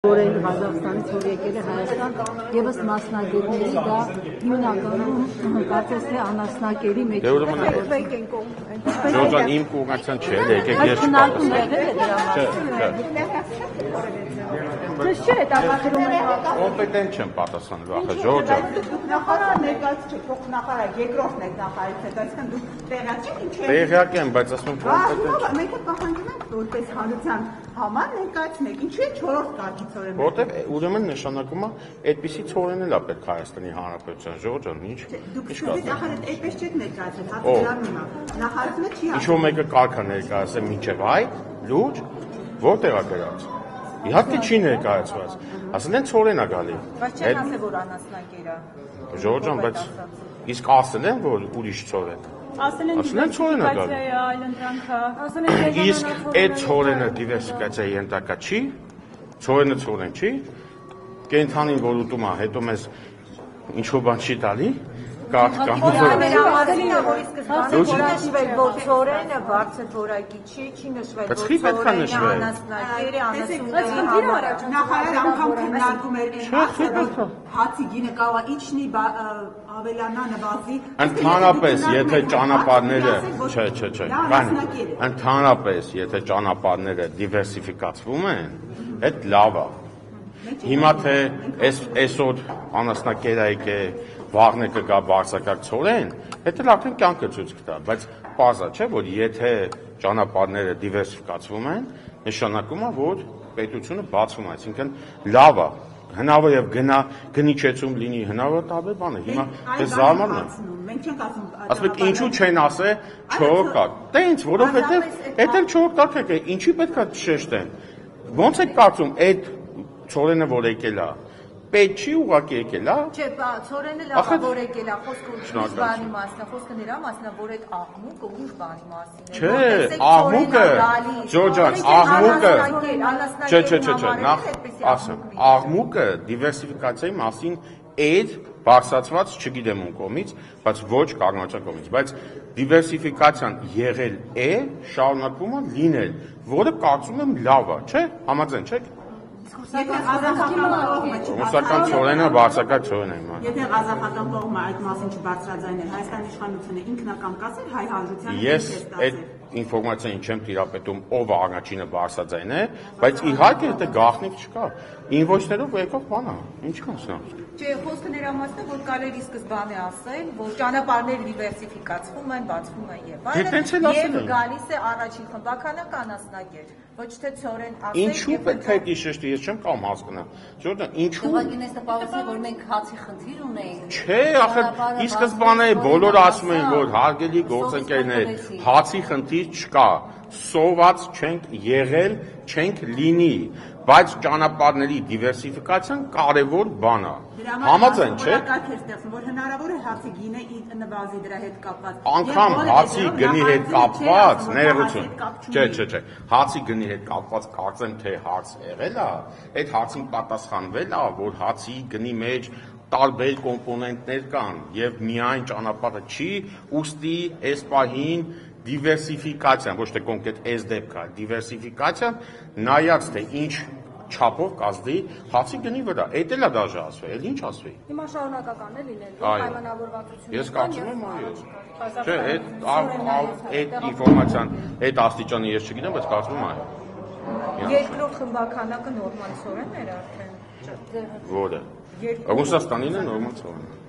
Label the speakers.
Speaker 1: Օրեն Ղազախստանից որ եկել է Հայաստան, եւս մասնագետների դա հիմնականում կարծես թե անասնակերի մեջ է։
Speaker 2: Ժորժան իմ կողմնակցան չէ, եկեք ես
Speaker 1: քննարկում եղել է դրա մասին։ Չէ, տակածում է
Speaker 2: կոմպետենտ չեմ պատասխանել, ախը Ժորժան։
Speaker 3: Նախարար ներկայացուցիչ եք, փոխ նախարար, երկրորդն եք նախարարից, այսինքն դուք տեղյակ եք ինչ է։
Speaker 2: Տեղյակ եմ, բայց ասում եմ կոմպետենտ։
Speaker 3: Մենք պահանջում ենք որպես հանրության համար ներկայացնեք, ինչու է 4-րդ կարգի ցորեն։
Speaker 2: Որտեւ ուրեմն նշանակում է այդպիսի ցորեն էլ է պետք Հայաստանի Հանրապետության Ժորժան, ինչ։
Speaker 3: Դուք սկզբից ախր այդպես չեք ներկայացել, հատկապես նախարարությունը չի
Speaker 2: Ինչու մեկը կարգա ներկայացել մինչև այդ լուրջ որտեղ է գրած։ Իհարկե չի ներկայացված։ Ասել են ցորեն է գալի։
Speaker 4: Բայց չեն ասել որ անասնակեր է։
Speaker 2: Ժորժան, բայց իսկ ասել են որ ուրիշ ցորեն։
Speaker 4: Ասել են դիվերսիֆիկացիա այլ ընտրանքա։ Ասել են
Speaker 2: Իսկ այդ ցորենը դիվերսիֆիկացիայի ենթակա չի։ Ցորենը ցորեն չի։ Կենթանին որ ուտում է, հետո մեզ ինչ-որ բան չի տալի։ Կամ
Speaker 1: նշվել որ ցորենը բարձր որակի չի նշվել որ ցորենը անասնակեր է անասունների
Speaker 3: նախարար անգամ քննարկում էր հացի գինը կարող է իջնի ավելանա նվազի
Speaker 2: Ընդհանրապես եթե ճանապարհները ընդհանրապես եթե ճանապարհները դիվերսիֆիկացվում են այդ լավ է Հիմա թե այսօր անասնակերայք է վաղն է կգա բարձրակարգ ցորեն, դա արդեն կյանքը ցույց կտա, բայց պարզ է, չէ, որ եթե ճանապարհները դիվերսիֆիկացվում են, նշանակում է, որ պետությունը բացվում է, այսինքն լավ է, հնարավոր է գնիչեցում լինի, հնարավոր է տարբեր բան է, հիմա դες զարմանն է։
Speaker 3: Մենք չենք ասում,
Speaker 2: ասում եք ինչու չեն ասել 4 կարգ, տենց, որովհետև այդ էլ 4 կարգ է, ինչի պետք է շեշտեն, ոնց եք կարծում այդ ցորենը որ եկել է Պետ չի ուղղակի եկել, հա։
Speaker 1: Չէ, ցորենը լավ է որ եկել է, խոսքը ուրիշ բանի մասն է, խոսքը նրա մասն է, որ այդ աղմուկը ուրիշ բանի մասին է։
Speaker 2: Չէ, աղմուկը, Ջորջան, աղմուկը։ Չէ, նախ ասեմ, աղմուկը դիվերսիֆիկացիայի մասին այդ բարձրացված չգիտեմ ում կողմից, բայց ոչ կառավարության կողմից, բայց դիվերսիֆիկացիան եղել է, շարունակվում է լինել, որը կարծում եմ լավ է, չէ՞, համաձայն չեք։ Ռուսական ցորենը բարձրակարգ ցորեն է իմանալ։
Speaker 3: Եթե ղազախական կողմը այդ մասին չբարձրաձայներ, Հայաստանի իշխանությունը ինքնակամ կասեր հայ հանրությանը։
Speaker 2: Ես այդ ինֆորմացիային չեմ տիրապետում ով է առաջինը բարձրաձայնել, բայց իհարկե դա գաղտնիք չկա։ Ինվոյսներով եկող բան է, ինչ կանցնա։
Speaker 4: Չէ, խոսքը նրա մասն է, որ կարելի սկզբանե ասել, որ ճանապարհները դիվերսիֆիկացվում են, բացվում են եւ այլն, եւ գալիս է առաջին խմբականական անասնակեր, ոչ թե ցորեն ասել։
Speaker 2: Ինչու պետք է դա շեշտի, ես չեմ կարող հասկանալ։ Ժորժան, ինչու։
Speaker 1: Ուղղակի տպավորություն որ մենք հացի խնդիր ունենք։
Speaker 2: Չէ, ախր ի սկզբանե բոլորը ասում են, որ հարգելի գործընկերներ, հացի խնդիր չկա, սոված չենք եղել, չենք լինի, բայց ճանապարհների դիվերսիֆիկացիան կարևոր բան է։ Համաձայն չէ։
Speaker 3: Որ հնարավոր է հացի գինը նվազի դրա հետ կապված։
Speaker 2: Անկամ հացի գնի հետ կապված, ներողություն։ Չէ, հացի գնի հետ կապված կարծեմ թե հարց եղել է, այդ հարցին պատասխանվել է, որ հացի գնի մեջ տարբեր կոմպոնենտներ կան եւ միայն ճանապարհը չի, ուստի այս պահին դիվերսիֆիկացիան, ոչ թե կոնկրետ այս դեպքը, դիվերսիֆիկացիան նայած թե ինչ չափով կազդի հացի գնի վրա, այդ էլ է դաժե ասվել, էլ ինչ ասվի։
Speaker 4: Հիմա շարունակական է լինել, պայմանավորվածություն։
Speaker 2: Ես կարծում եմ այո։ Չէ, այդ ինֆորմացիան, այդ աստիճանի ես չգիտեմ, բայց կարծում եմ այո։
Speaker 4: Երկրորդ խմբականակը նորմալ ցորեն էր արդեն։
Speaker 2: Որը։ Ռուսաստանին է նորմալ ցորեն։